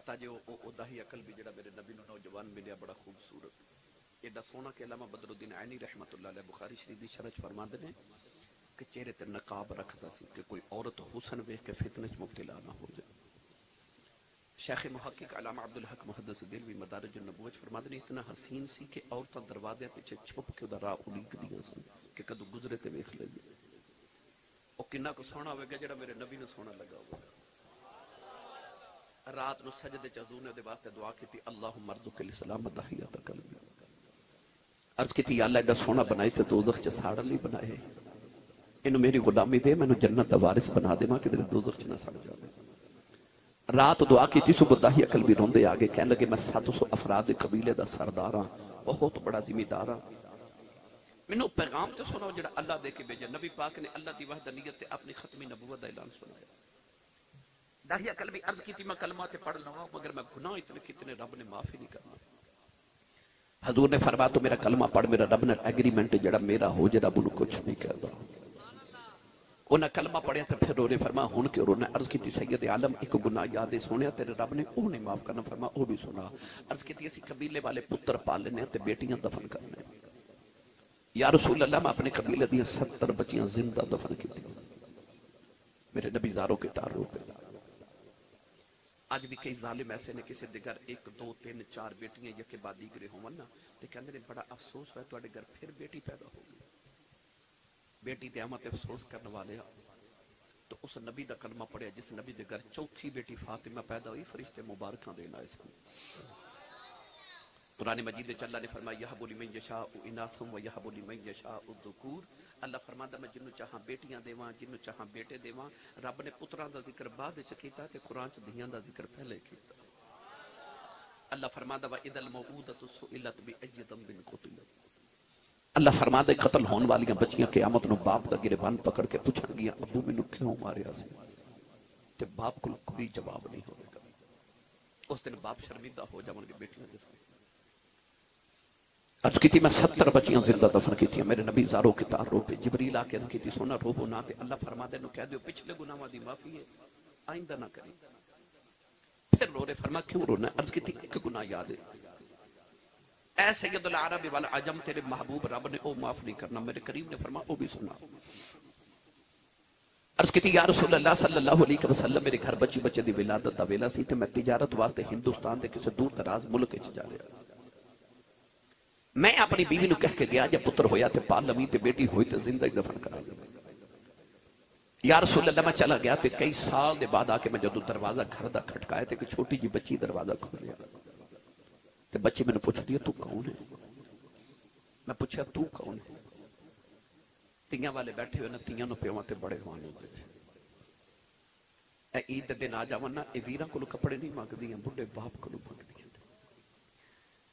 پتا جو داہی عقل بھی جڑا میرے نبی نو نوجوان ملیا بڑا خوبصورت ایڈا سونا کہ علامہ بدر الدین عینی رحمت اللہ علیہ بخاری شریف دی شرح فرماندے نے کہ چہرے تے نقاب رکھتا سی کہ کوئی عورت حسن ویکھ کے فتنے چ مبتلا نہ ہو جائے. شیخ محقق علامہ عبدالحق محدث دہلوی مدارج النبوت فرماندے نے اتنا حسین سی کہ عورتاں دروازے پیچھے چھپ کے دا راہ اڑیک دیاں سن کہ کدو گزرے تے ویکھ لئیے. او کنا کو سونا ہوئے گا جڑا میرے نبی نے سونا لگا ہوا. رات نو سجدے چ حضور نے دے واسطے دعا کیتی اللہم ارزق الاسلام تحیۃ قلبی. عرض کیتی یا اللہ ایڈا سونا بنائے تے دوزخ چ ساڑن نہیں بنائے. انہوں میری غلامی دے میں جنت دا وارث بنا دے ماں کہ دوزخ چ نہ سڑ جاوے. رات دعا کیتی صبح تحیۃ قلبی روندے آگے کہنے لگے میں 700 افراد قبیلے دا سردار ہاں بہت بڑا ذمہ دار ہاں. مینوں پیغام تے سناؤ جڑا اللہ دے کے بھیجا. نبی پاک نے اللہ دی وحدانیت تے اپنی ختمی نبوت دا اعلان سنایا. داہیہ قلبی عرض کیتی میں کلمہ تے پڑھ لواں مگر میں گناہ اتنے کتنے رب نے معافی نہیں کرنا. حضور نے فرمایا تو میرا کلمہ پڑھ میرا رب نے ایگریمنٹ جڑا میرا ہو جے رب انہوں کچھ نہیں کہتا. انہیں کلمہ پڑھیا تو پھر انہیں فرمایا ہون کے انہیں عرض کیتی سید عالم ایک گناہ یادے سونے تیرے رب نے وہ نہیں معاف کرنا. فرمایا وہ بھی سنا. عرض کیتی اسی قبیلے والے پتر پال لینے تے بیٹیاں دفن کرنے. یا رسول اللہ میں اپنے قبیلے دیاں 70 بچیاں زندہ دفن کیتی. میرے نبی زاروں کے تعارف پہ آج بھی کئی ظالم ایسے نے کسی دے گھر 1 2 3 4 بیٹیاں یکے بعد دیگرے ہون نا تے کہندے نے بڑا افسوس ہے تواڈے گھر پھر بیٹی پیدا ہو گئی. بیٹی تے آمد افسوس کرنے والے تو اس نبی دا کلمہ پڑھیا جس نبی دے گھر چوتھی بیٹی فاطمہ پیدا ہوئی فرشتے مبارکاں دینا اس کو. قرآن مجید وچ اللہ نے فرمایا یہب لمن یشاء اناثا و یہب لمن یشاء الذکور. اللہ فرماتا میں جنوں چاہاں بیٹیاں دیواں جنوں چاہاں بیٹے دیواں. رب نے پتراں دا ذکر بعد وچ کیتا تے قرآن چ دھیاں دا ذکر پہلے کیتا. اللہ فرماتا واذا الموءودۃ سئلت بأی ذنب قتلت. اللہ فرماتا قتل ہون والیاں بچیاں قیامت نو باپ دا گریبان پکڑ کے پوچھن گیاں ابو مینوں کیوں ماریا سی تے باپ کول کوئی جواب نہیں ہوے گا. اس دن باپ شرمندہ ہو جاون گے بیٹیاں دے سامنے. عرض کیتی میں 70 بچیاں زندہ دفن کی تھیں. میرے نبی زاروں کے تعارف پہ جبریل آ کے عرض کیتی سونا روبو نہ تے اللہ فرما دے نو کہہ دیو پچھلے گناہاں دی معافی ہے آئندہ نہ کریں. پھر رو رہے. فرما کیوں رونا؟ عرض کیتی ایک گناہ یاد ہے اے سید العرب والعجم تیرے محبوب رب نے او معاف نہیں کرنا. میرے کریم نے فرما او بھی سنا. عرض کیتی یا رسول اللہ صلی اللہ علیہ وسلم میرے گھر بچی بچے دی ولادت دا ویلا سی تے میں تجارت واسطے ہندوستان دے کسی دور دراز ملک وچ جا رہا. میں اپنی بیوی نو کہہ کے گیا جب پتر ہویا تے پال لمی تے بیٹی ہوئی تے زندہ دفن کرا لیا. یا رسول اللہ میں چلا گیا تے کئی سال دے بعد آ کے میں جدو دروازہ گھر دا کھٹکایا تے کہ چھوٹی جی بچی دروازہ کھولیا تے بچی میں نے پوچھ دیا تو کون ہے؟ میں پوچھا تو کون ہے؟ تیاں والے بیٹھے ہوئے نا تیاں نو پیواں تے بڑے ہوان ہوندے تھے. اے عید دے دن آ جاون نا اے ویراں کولوں کپڑے نہیں منگدیاں بڈھے باپ کولوں منگدیاں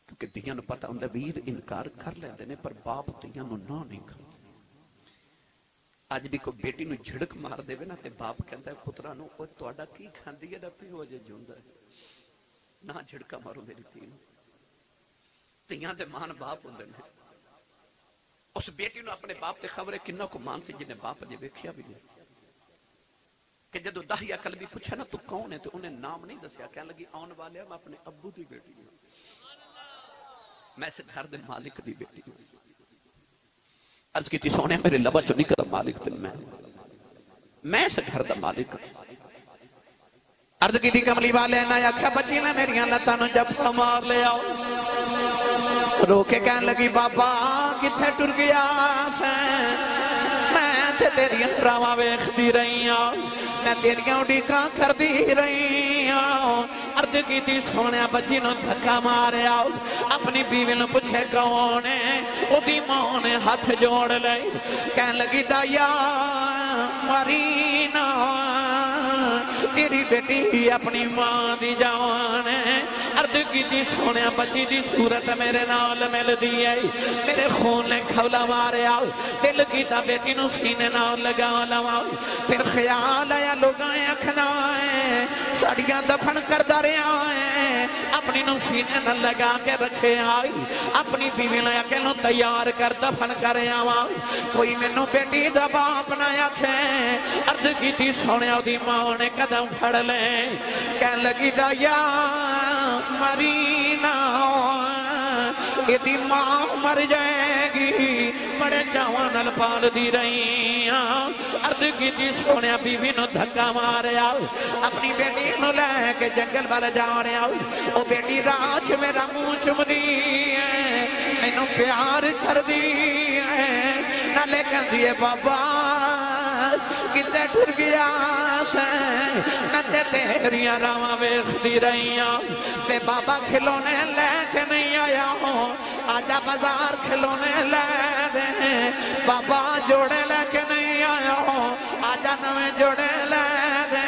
کیونکہ دیاں نو پتہ ہوندا ویر انکار کر لیندے نے پر باپ دیاں نو نہ نہیں کردا. اج بھی کوئی بیٹی نو جھڑک مار دے نا تے باپ کہندا ہے پتراں نو او تہاڈا کی کھاندی ہے دا پیو اجے جوندا ہے نہ جھڑکا مارو میری دھی نو. تیاں دے مان باپ ہوندے نے. اس بیٹی نو اپنے باپ تے خبر ہے کنا کو مان سی جنے باپ اجے ویکھیا بھی نہیں. کہ جدو داہیہ قلبی پوچھا نا تو کون ہے تو انہیں نام نہیں دسیا. کہنے لگی آن والے میں اپنے ابو دی بیٹی ہوں میں سے گھر دے مالک دی بیٹی ہوں. عرض کی تی سونے میرے لبا چو نکل مالک دل میں سے گھر دا مالک. عرض کی تی کملی والے نہ یا کھا بچی میں میری لتانو جب مار لے آؤ. رو کے کہنے لگی بابا کتھے ٹر گیا سے میں تے تیری راواں ویکھدی رہی ہوں میں تیریاں اڈیکاں کردی رہی ہوں. عرض کی تی سونے بچی نو دھکا مارے آؤ اپنی بیوی نو پوچھے کون ہے. او دی ماں نے ہاتھ جوڑ لے کہنے لگی دایا مارینا تیری بیٹی اپنی ماں دی جان ہے. عرض کی تی سونے بچی دی صورت میرے نال مل دی ہے میرے خون نے کھولا مارے آؤ. دل کی تا بیٹی نو سینے نال لگا لواؤ. پھر خیال آیا لوگائیں اکھنا ہے ساڑیاں دفن کر دارے آئیں اپنی نو سینے نہ لگا کے رکھے آئی اپنی بیوی نے کہ نو تیار کر دفن کرے آواں کوئی میں نو بیٹی دا باپ نہ آکھے عرض کی تھی سونے دی ماں نے قدم پھڑ لے کہن لگی دا یا مرینا یہ دی ماں مر جائے گی بڑے چاوان پال دی رہی عرض کی تھی سونے بیوی نو دھکا مارے آؤ اپنی بیٹی نو لے کے جنگل والا جا رہے آؤ او بیٹی راج میرا منہ چم دی میں نو پیار کر دی نہ لے کر دیے بابا کتے ٹھر گیا سے نتے تیریاں راواں ویخ دی رہیاں تے بابا کھلونے لے کے نہیں آیا ہوں آجا بازار کھلونے لے دے بابا جوڑے لے کے نہیں آیا ہوں آجا نویں جوڑے لے دے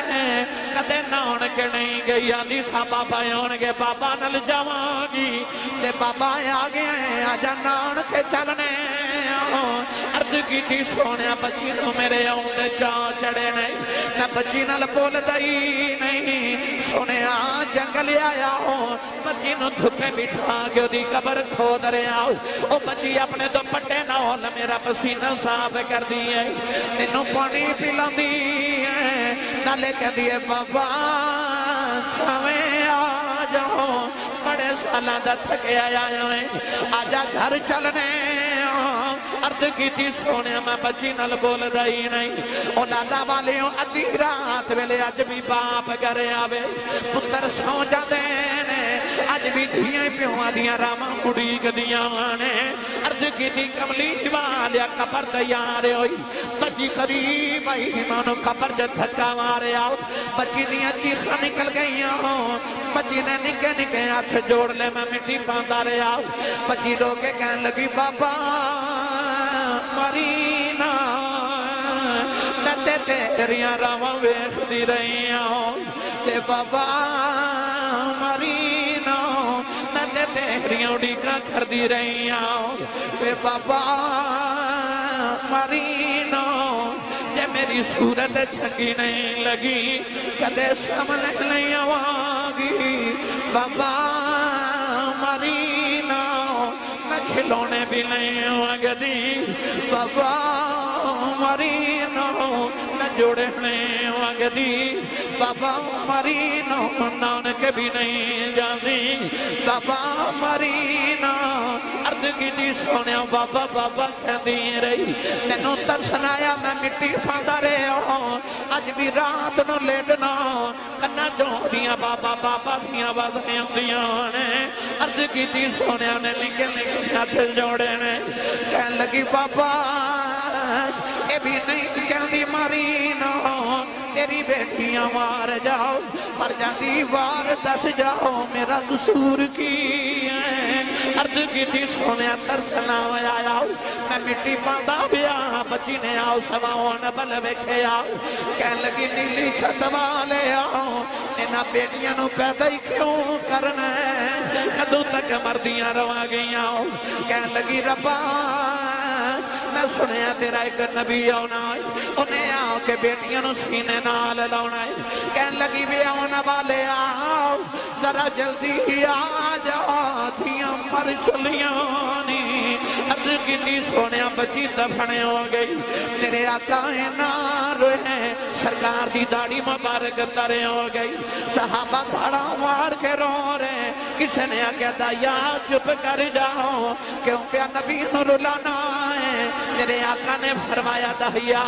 کدے ناؤن کے نہیں گئی آدھی سا بابا یون کے بابا نل جاوانگی تے بابا آگے ہیں آجا ناؤن کے چلنے عرض کی تھی سونے بچی نو میرے آؤں چاہ چڑے نہیں نہ بچی نل بول دائی نہیں سونے جنگل آیا ہوں بچی نو دھپے بٹھا گیا دی قبر کھود رہے آؤ او بچی اپنے تو پٹے نہ ہو میرا پسینہ صاف کر دیئے انہوں پانی پلا دیئے نہ لے کے دیئے بابا چھویں آ جاؤ بڑے سالہ دا تھکے آیا ہیں آجا گھر چلنے عرض کی تھی سونے میں بچی نل بول رہی نہیں اولادا والے ہوں ادھی رات ویلے آج بھی باپ کرے آوے پتر سو جا دینے آج بھی دھیاں پیوں آدھیاں راما مڑی گدیاں آنے عرض کی تھی کملی والیا کپر تیارے ہوئی بچی قریب آئی مانو کپر جو دھکا مارے آؤ بچی دیاں چیخا نکل گئیاں ہوں بچی نے نکے نکے ہاتھ جوڑ لے میں مٹی باندھا رہے آؤ بچی رو کے کہن لگی بابا مرینا نتے تیریاں راواں ویخ دی رہیاں تے بابا مرینا نتے تیریاں اڑیکا کر دی رہیاں تے بابا مرینا جے میری صورت چھنگی نہیں لگی کدے سامنے نہیں آواگی بابا مرینا کھلونے بھی نہیں ہوگی بابا مرینو نہ جوڑے نہیں ہوگی بابا مرینو نانک بھی نہیں جاندی بابا مرینو عرض کی دی سونے بابا بابا کہندی رہی تینوں ترسن آیا میں مٹی پاندہ رہے ہوں آج بھی رات نو لیٹنا کنا چوندیاں بابا بابا دیاں بازیاں دیاں نے عرض کی دی سونے نے لنگے لنگے ہاتھ جوڑے نے کہن لگی بابا اے بھی نہیں کہندی مرینو تیری بیٹیاں مار جاؤ پر جاندی وار دس جاؤ میرا قصور کی ہے عرض کی تھی سونے ترسنا آیا میں مٹی باندھا بھی بچی نے آؤ سواؤں بل ویکھے آؤ کہن لگی نیلی چھت والے آؤ انہاں بیٹیاں نو پیدا ہی کیوں کرنا ہے کدوں تک مردیاں رواں گئیاں کہن لگی ربا میں سنیا تیرا ایک نبی آنا ہے انہیں آؤ کہ بیٹیاں نو سینے نال لاؤنا ہے کہن لگی بھی آنا والے آؤ ذرا جلدی آ جاؤ دھیاں مر چلیاں عرض کی تھی سونیا بچی دفنے ہو گئی تیرے آقا نار ہیں سرکار دی داڑی مبارک ترے ہو گئی صحابہ دھڑا مار کے رو رہے کسے نے آگیا دایا چپ کر جاؤ کیوں پیا نبی نو رلانا ہے تیرے آقا نے فرمایا دہیا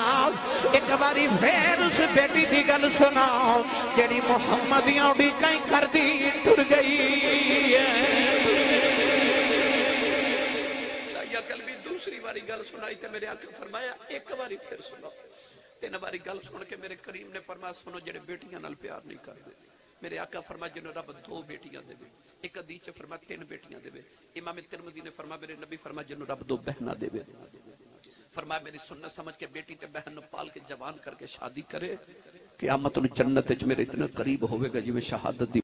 ایک باری پھر اس بیٹی دی گل سناؤ جیڑی محمدیاں اڑی کہیں کر دی ٹر گئی ہے کل بھی دوسری باری گل سنائی تے میرے آقا فرمایا ایک باری پھر سناؤ تین باری گل سن کے میرے کریم نے فرمایا سنو جڑے بیٹیاں نال پیار نہیں کر دے میرے آقا فرمایا جنہوں رب دو بیٹیاں دے دے ایک حدیث چ فرمایا تین بیٹیاں دے امام ترمذی نے فرمایا میرے نبی فرمایا جنہوں رب دو بہناں دے فرمایا میری سنت سمجھ کے بیٹی تے بہن پال کے جوان کر کے شادی کرے قیامت جنت وچ میرے اتنا قریب ہوے گا جویں شہادت دی